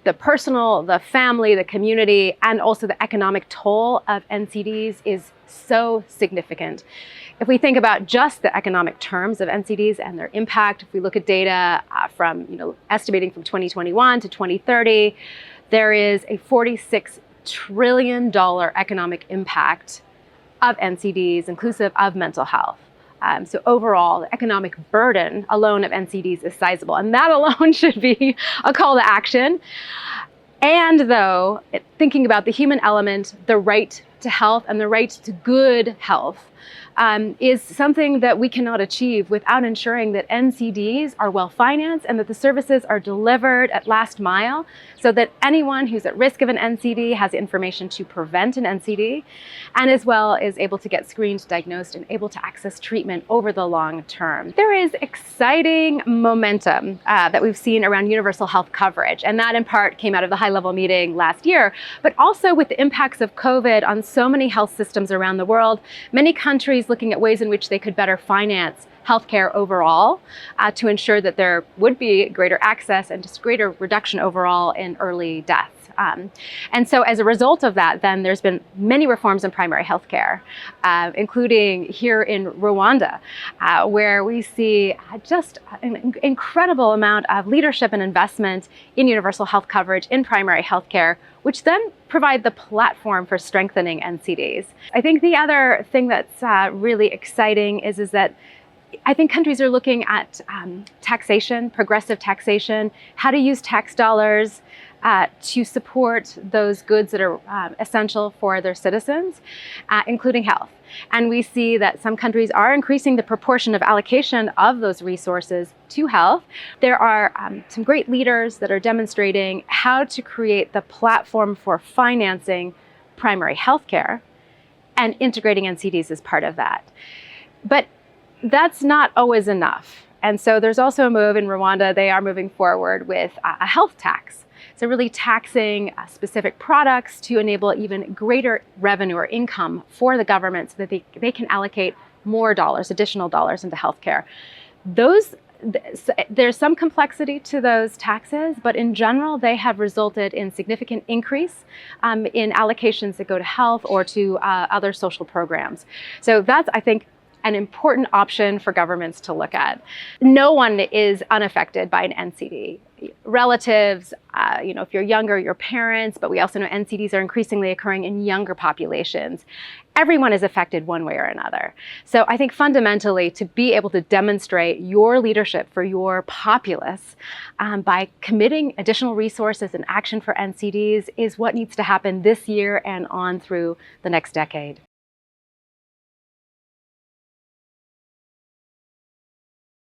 the personal, the family, the community, and also the economic toll of NCDs is so significant. If we think about just the economic terms of NCDs and their impact, if we look at data from, estimating from 2021 to 2030, there is a $46 trillion economic impact of NCDs, inclusive of mental health. So overall, the economic burden alone of NCDs is sizable, and that alone should be a call to action. And though, thinking about the human element, the right to health and the right to good health is something that we cannot achieve without ensuring that NCDs are well financed and that the services are delivered at last mile, so that anyone who's at risk of an NCD has information to prevent an NCD, and as well is able to get screened, diagnosed, and able to access treatment over the long term. There is exciting momentum that we've seen around universal health coverage, and that in part came out of the high-level meeting last year, but also with the impacts of COVID on so many health systems around the world, many countries looking at ways in which they could better finance healthcare overall to ensure that there would be greater access and just greater reduction overall in early deaths. And so as a result of that, then there's been many reforms in primary healthcare, including here in Rwanda, where we see just an incredible amount of leadership and investment in universal health coverage in primary healthcare, which then provide the platform for strengthening NCDs. I think the other thing that's really exciting is that I think countries are looking at taxation, progressive taxation, how to use tax dollars to support those goods that are essential for their citizens, including health. And we see that some countries are increasing the proportion of allocation of those resources to health. There are some great leaders that are demonstrating how to create the platform for financing primary healthcare, and integrating NCDs as part of that. But that's not always enough. And so there's also a move in Rwanda. They are moving forward with a health tax. So really taxing specific products to enable even greater revenue or income for the government so that they can allocate more dollars, additional dollars into healthcare. There's some complexity to those taxes, but in general, they have resulted in significant increase in allocations that go to health or to other social programs. So that's, I think, an important option for governments to look at. No one is unaffected by an NCD. Relatives, if you're younger, your parents, but we also know NCDs are increasingly occurring in younger populations. Everyone is affected one way or another. So I think fundamentally to be able to demonstrate your leadership for your populace by committing additional resources and action for NCDs is what needs to happen this year and on through the next decade.